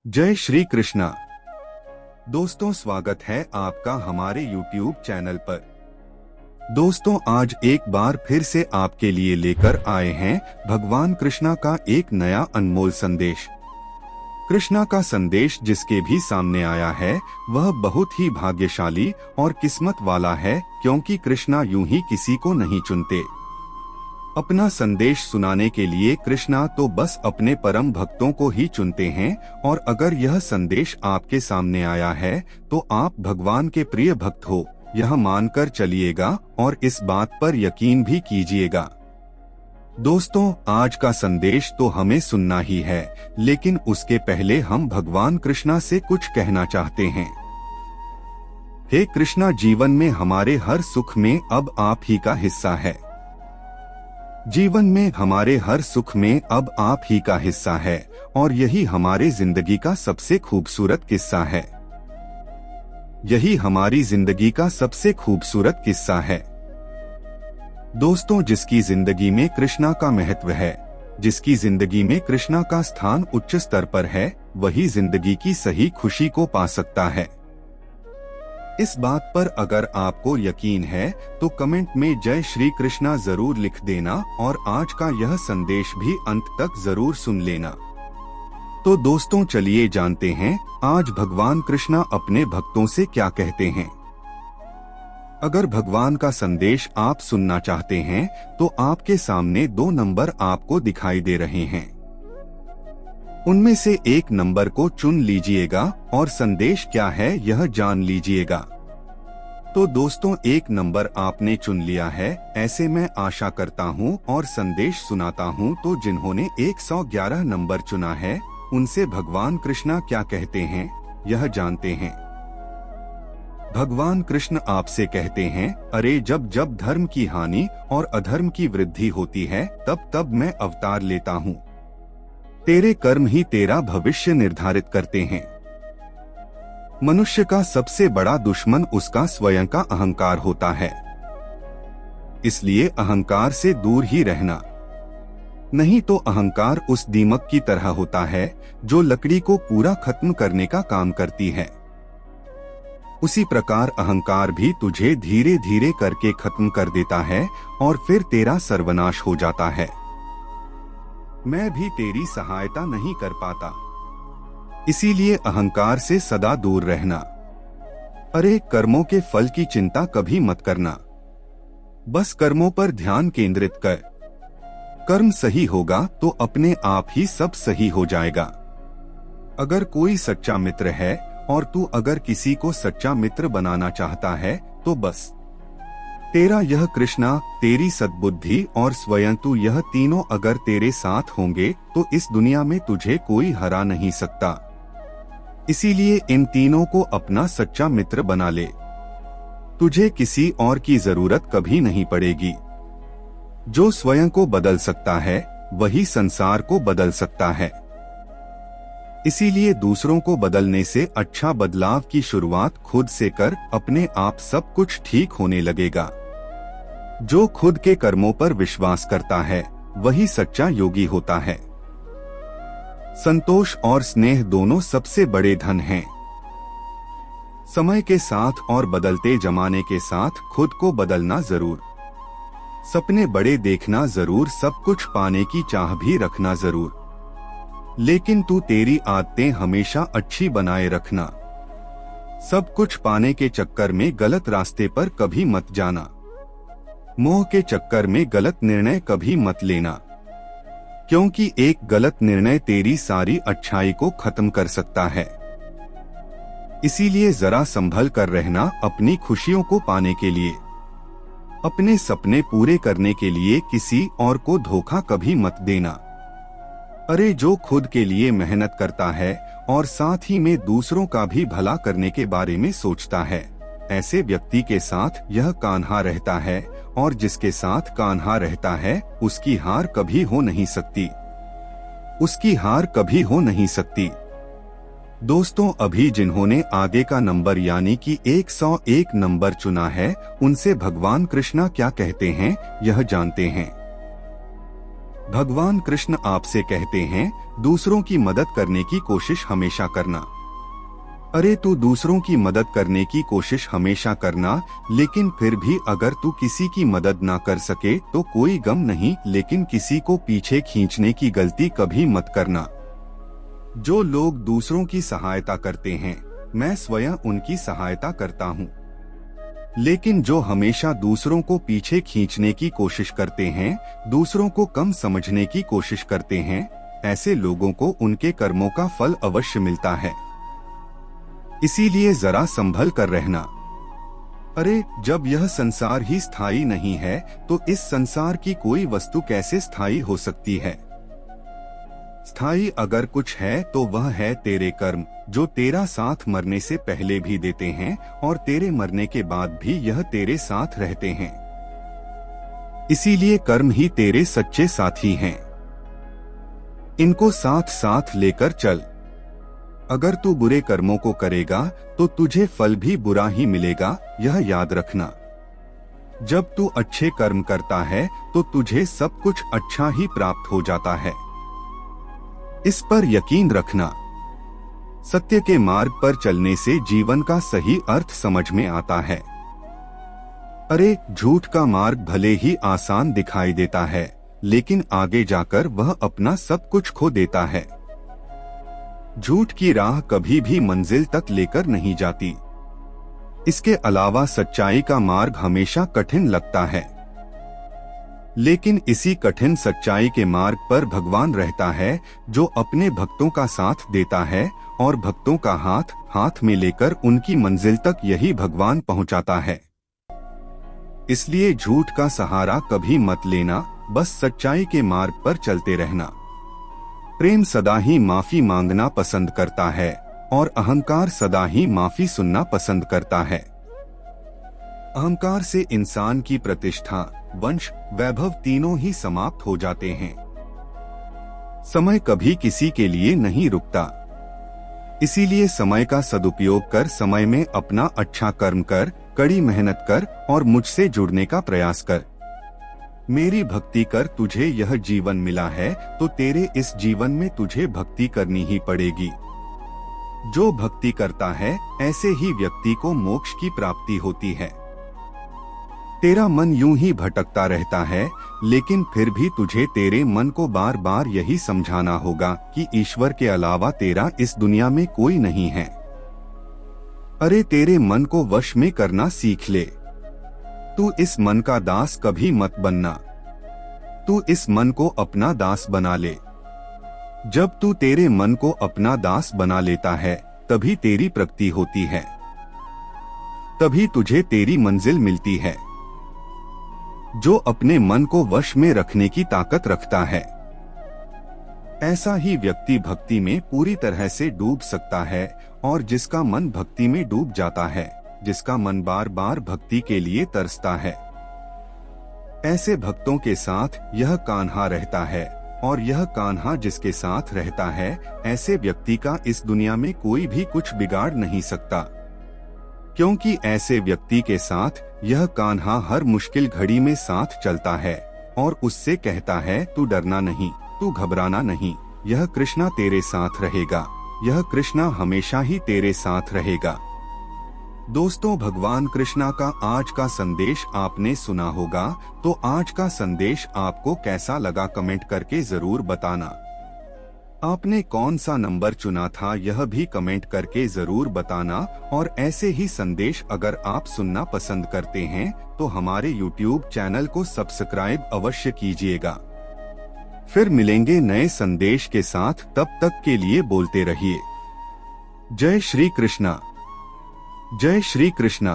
जय श्री कृष्णा। दोस्तों, स्वागत है आपका हमारे YouTube चैनल पर। दोस्तों, आज एक बार फिर से आपके लिए लेकर आए हैं भगवान कृष्णा का एक नया अनमोल संदेश। कृष्णा का संदेश जिसके भी सामने आया है वह बहुत ही भाग्यशाली और किस्मत वाला है, क्योंकि कृष्णा यूं ही किसी को नहीं चुनते। अपना संदेश सुनाने के लिए कृष्णा तो बस अपने परम भक्तों को ही चुनते हैं, और अगर यह संदेश आपके सामने आया है तो आप भगवान के प्रिय भक्त हो, यह मानकर चलिएगा और इस बात पर यकीन भी कीजिएगा। दोस्तों, आज का संदेश तो हमें सुनना ही है, लेकिन उसके पहले हम भगवान कृष्णा से कुछ कहना चाहते हैं। हे कृष्णा, जीवन में हमारे हर सुख में अब आप ही का हिस्सा है। जीवन में हमारे हर सुख में अब आप ही का हिस्सा है, और यही हमारे जिंदगी का सबसे खूबसूरत किस्सा है। यही हमारी जिंदगी का सबसे खूबसूरत किस्सा है। दोस्तों, जिसकी जिंदगी में कृष्णा का महत्व है, जिसकी जिंदगी में कृष्णा का स्थान उच्च स्तर पर है, वही जिंदगी की सही खुशी को पा सकता है। इस बात पर अगर आपको यकीन है तो कमेंट में जय श्री कृष्णा जरूर लिख देना, और आज का यह संदेश भी अंत तक जरूर सुन लेना। तो दोस्तों, चलिए जानते हैं आज भगवान कृष्णा अपने भक्तों से क्या कहते हैं। अगर भगवान का संदेश आप सुनना चाहते हैं तो आपके सामने 2 नंबर आपको दिखाई दे रहे हैं। उनमें से एक नंबर को चुन लीजिएगा और संदेश क्या है यह जान लीजिएगा। तो दोस्तों, एक नंबर आपने चुन लिया है, ऐसे मैं आशा करता हूं और संदेश सुनाता हूं। तो जिन्होंने 111 नंबर चुना है उनसे भगवान कृष्णा क्या कहते हैं यह जानते हैं। भगवान कृष्ण आपसे कहते हैं, अरे जब जब धर्म की हानि और अधर्म की वृद्धि होती है तब तब मैं अवतार लेता हूँ। तेरे कर्म ही तेरा भविष्य निर्धारित करते हैं। मनुष्य का सबसे बड़ा दुश्मन उसका स्वयं का अहंकार होता है, इसलिए अहंकार से दूर ही रहना। नहीं तो अहंकार उस दीमक की तरह होता है जो लकड़ी को पूरा खत्म करने का काम करती है। उसी प्रकार अहंकार भी तुझे धीरे धीरे करके खत्म कर देता है और फिर तेरा सर्वनाश हो जाता है। मैं भी तेरी सहायता नहीं कर पाता, इसीलिए अहंकार से सदा दूर रहना। अरे कर्मों के फल की चिंता कभी मत करना, बस कर्मों पर ध्यान केंद्रित कर। कर्म सही होगा तो अपने आप ही सब सही हो जाएगा। अगर कोई सच्चा मित्र है और तू अगर किसी को सच्चा मित्र बनाना चाहता है तो बस तेरा यह कृष्णा, तेरी सद्बुद्धि और स्वयं तू, यह तीनों अगर तेरे साथ होंगे तो इस दुनिया में तुझे कोई हरा नहीं सकता। इसीलिए इन तीनों को अपना सच्चा मित्र बना ले। तुझे किसी और की जरूरत कभी नहीं पड़ेगी। जो स्वयं को बदल सकता है वही संसार को बदल सकता है। इसीलिए दूसरों को बदलने से अच्छा बदलाव की शुरुआत खुद से कर, अपने आप सब कुछ ठीक होने लगेगा। जो खुद के कर्मों पर विश्वास करता है वही सच्चा योगी होता है। संतोष और स्नेह दोनों सबसे बड़े धन हैं। समय के साथ और बदलते जमाने के साथ खुद को बदलना जरूर, सपने बड़े देखना जरूर, सब कुछ पाने की चाह भी रखना जरूर, लेकिन तू तेरी आदतें हमेशा अच्छी बनाए रखना। सब कुछ पाने के चक्कर में गलत रास्ते पर कभी मत जाना। मोह के चक्कर में गलत निर्णय कभी मत लेना, क्योंकि एक गलत निर्णय तेरी सारी अच्छाई को खत्म कर सकता है। इसीलिए जरा संभल कर रहना अपनी खुशियों को पाने के लिए। अपने सपने पूरे करने के लिए किसी और को धोखा कभी मत देना। अरे जो खुद के लिए मेहनत करता है और साथ ही में दूसरों का भी भला करने के बारे में सोचता है, ऐसे व्यक्ति के साथ यह कान्हा रहता है, और जिसके साथ कान्हा रहता है उसकी हार कभी हो नहीं सकती। उसकी हार कभी हो नहीं सकती। दोस्तों, अभी जिन्होंने आगे का नंबर यानी कि 101 नंबर चुना है उनसे भगवान कृष्णा क्या कहते हैं यह जानते हैं। भगवान कृष्ण आपसे कहते हैं, दूसरों की मदद करने की कोशिश हमेशा करना। अरे तू दूसरों की मदद करने की कोशिश हमेशा करना, लेकिन फिर भी अगर तू किसी की मदद ना कर सके तो कोई गम नहीं, लेकिन किसी को पीछे खींचने की गलती कभी मत करना। जो लोग दूसरों की सहायता करते हैं, मैं स्वयं उनकी सहायता करता हूँ। लेकिन जो हमेशा दूसरों को पीछे खींचने की कोशिश करते हैं, दूसरों को कम समझने की कोशिश करते हैं, ऐसे लोगों को उनके कर्मों का फल अवश्य मिलता है। इसीलिए जरा संभल कर रहना। अरे जब यह संसार ही स्थायी नहीं है तो इस संसार की कोई वस्तु कैसे स्थायी हो सकती है। स्थायी अगर कुछ है तो वह है तेरे कर्म, जो तेरा साथ मरने से पहले भी देते हैं और तेरे मरने के बाद भी यह तेरे साथ रहते हैं। इसीलिए कर्म ही तेरे सच्चे साथी हैं। इनको साथ साथ लेकर चल। अगर तू बुरे कर्मों को करेगा तो तुझे फल भी बुरा ही मिलेगा, यह याद रखना। जब तू अच्छे कर्म करता है तो तुझे सब कुछ अच्छा ही प्राप्त हो जाता है। इस पर यकीन रखना। सत्य के मार्ग पर चलने से जीवन का सही अर्थ समझ में आता है। अरे झूठ का मार्ग भले ही आसान दिखाई देता है, लेकिन आगे जाकर वह अपना सब कुछ खो देता है। झूठ की राह कभी भी मंजिल तक लेकर नहीं जाती। इसके अलावा सच्चाई का मार्ग हमेशा कठिन लगता है, लेकिन इसी कठिन सच्चाई के मार्ग पर भगवान रहता है, जो अपने भक्तों का साथ देता है और भक्तों का हाथ हाथ में लेकर उनकी मंजिल तक यही भगवान पहुंचाता है। इसलिए झूठ का सहारा कभी मत लेना, बस सच्चाई के मार्ग पर चलते रहना। प्रेम सदा ही माफी मांगना पसंद करता है और अहंकार सदा ही माफी सुनना पसंद करता है। अहंकार से इंसान की प्रतिष्ठा, वंश, वैभव तीनों ही समाप्त हो जाते हैं। समय कभी किसी के लिए नहीं रुकता। इसीलिए समय का सदुपयोग कर समय में अपना अच्छा कर्म कर, कड़ी मेहनत कर और मुझसे जुड़ने का प्रयास कर। मेरी भक्ति कर। तुझे यह जीवन मिला है तो तेरे इस जीवन में तुझे भक्ति करनी ही पड़ेगी। जो भक्ति करता है ऐसे ही व्यक्ति को मोक्ष की प्राप्ति होती है। तेरा मन यूं ही भटकता रहता है, लेकिन फिर भी तुझे तेरे मन को बार बार यही समझाना होगा कि ईश्वर के अलावा तेरा इस दुनिया में कोई नहीं है। अरे तेरे मन को वश में करना सीख ले। तू इस मन का दास कभी मत बनना। तू इस मन को अपना दास बना ले। जब तू तेरे मन को अपना दास बना लेता है, तभी तेरी प्रगति होती है, तभी तुझे तेरी मंजिल मिलती है। जो अपने मन को वश में रखने की ताकत रखता है, ऐसा ही व्यक्ति भक्ति में पूरी तरह से डूब सकता है। और जिसका मन भक्ति में डूब जाता है, जिसका मन बार बार भक्ति के लिए तरसता है, ऐसे भक्तों के साथ यह कान्हा रहता है। और यह कान्हा जिसके साथ रहता है, ऐसे व्यक्ति का इस दुनिया में कोई भी कुछ बिगाड़ नहीं सकता, क्योंकि ऐसे व्यक्ति के साथ यह कान्हा हर मुश्किल घड़ी में साथ चलता है और उससे कहता है, तू डरना नहीं, तू घबराना नहीं, यह कृष्णा तेरे साथ रहेगा, यह कृष्णा हमेशा ही तेरे साथ रहेगा। दोस्तों, भगवान कृष्णा का आज का संदेश आपने सुना होगा, तो आज का संदेश आपको कैसा लगा कमेंट करके जरूर बताना। आपने कौन सा नंबर चुना था यह भी कमेंट करके जरूर बताना। और ऐसे ही संदेश अगर आप सुनना पसंद करते हैं तो हमारे YouTube चैनल को सब्सक्राइब अवश्य कीजिएगा। फिर मिलेंगे नए संदेश के साथ, तब तक के लिए बोलते रहिए जय श्री कृष्णा, जय श्री कृष्णा।